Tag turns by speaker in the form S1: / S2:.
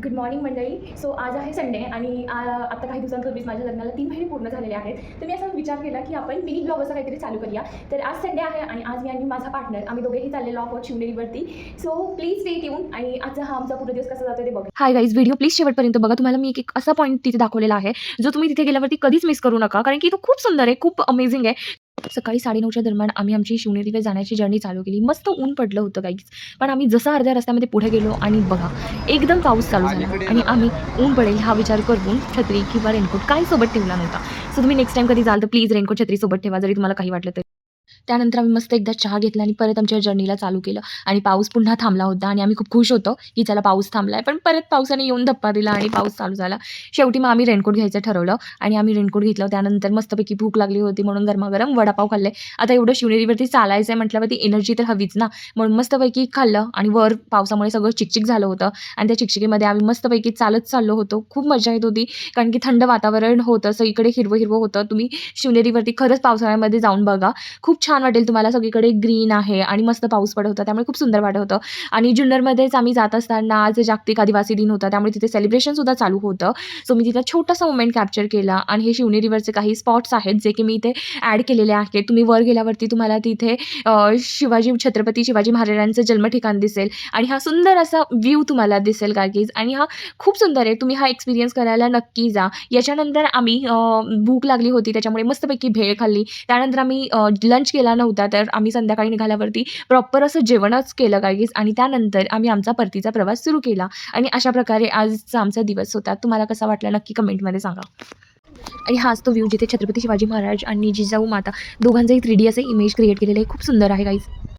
S1: Good morning मंडळी. So आज आहे संडे आणि आता काही दिवसांपूर्वीच माझ्या लग्नाला 3 महिने पूर्ण झालेले आहेत. तर मी असा विचार केला की आपण मिनी ब्लॉग असं काहीतरी चालू करूया. तर आज संडे आहे आणि आज मी आणि माझा पार्टनर आम्ही दोघेही चाललेलो आहोत शिवनेरीवरती. सो प्लीज स्टे ट्यून आणि आजचा हा आमचा पूर्ण दिवस कसा जातो ते बघा.
S2: हाय गाईज, व्हिडिओ प्लीज शेवटपर्यंत बघा. तुम्हाला मी एक असा पॉईंट तिथे दाखवलेला आहे जो तुम्ही तिथे गेल्यावरती कधीच मिस करू नका, कारण की तो खूप सुंदर आहे, खूप अमेझिंग आहे. सकाळी 9:30च्या दरम्यान आम्ही आमची शिवनेरीकडे जाण्याची जर्नी चालू केली. मस्त ऊन पडलं होतं गाईज, पण आम्ही जसं अर्ध्या रस्त्यामध्ये पुढे गेलो आणि बघा एकदम पाऊस चालू झाला आणि आम्ही ऊन पडेल हा विचार करून छत्री किंवा रेनकोट काही सोबत ठेवला नव्हता. सो तुम्ही नेक्स्ट टाइम कधी जाल तर प्लीज रेनकोट छत्री सोबत ठेवा, जरी तुम्हाला काही वाटलं तरी. त्यानंतर आम्ही मस्त एकदा चहा घेतला आणि परत आमच्या जर्नीला चालू केलं आणि पाऊस पुन्हा थांबला होता आणि आम्ही खूप खुश होतो की चला पाऊस थांबलाय, पण परत पावसाने येऊन धप्पा दिला आणि पाऊस चालू झाला. शेवटी मग आम्ही रेनकोट घ्यायचं ठरवलं आणि आम्ही रेनकोट घेतलं. त्यानंतर मस्तपैकी भूक लागली होती म्हणून गरमागरम वडापाव खाल्ले. आता एवढं शिवनेरीवरती चालायचं आहे म्हटल्यावरती एनर्जी तर हवीच ना, म्हणून मस्तपैकी खाल्लं आणि वर पावसामुळे सगळं चिकचिक झालं होतं आणि त्या चिकचिकीमध्ये आम्ही मस्तपैकी चालत चाललो होतो. खूप मजा येत होती कारण की थंड वातावरण होतं, सगळीकडे हिरवं हिरवं होतं. तुम्ही शिवनेरीवरती खरंच पावसाळ्यामध्ये जाऊन बघा, खूप छान वाटेल तुम्हाला. सगळीकडे ग्रीन आहे आणि मस्त पाऊस पडत होता, त्यामुळे खूप सुंदर वाटत होतं. आणि जुन्नरमध्येच आम्ही जात असताना आज जागतिक आदिवासी दिन होता, त्यामुळे तिथे सेलिब्रेशनसुद्धा चालू होतं. सो मी तिथला छोटासा मोमेंट कॅप्चर केला आणि हे शिवनेरीवरचे काही स्पॉट्स आहेत जे की मी इथे ॲड केलेले आहेत. तुम्ही वर गेल्यावरती तुम्हाला तिथे छत्रपती शिवाजी महाराजांचं जन्मठिकाण दिसेल आणि हा सुंदर असा व्ह्यू तुम्हाला दिसेल गाईज, आणि हा खूप सुंदर आहे. तुम्ही हा एक्सपिरियन्स करायला नक्की जा. याच्यानंतर आम्ही भूक लागली होती त्याच्यामुळे मस्तपैकी भेळ खाल्ली. त्यानंतर आम्ही लंच केला नव्हता, तर आम्ही संध्याकाळी निघाल्यावरती प्रॉपर असं जेवणच केलं गाईज आणि त्यानंतर आम्ही आमचा परतीचा प्रवास सुरू केला आणि अशा प्रकारे आजचा आमचा दिवस होता. तुम्हाला कसा वाटला नक्की कमेंटमध्ये सांगा. आणि हाच तो व्ह्यू जिथे छत्रपती शिवाजी महाराज आणि जिजाऊ माता दोघांचंही 3D असं इमेज क्रिएट केलेलं आहे. खूप सुंदर आहे गाईज.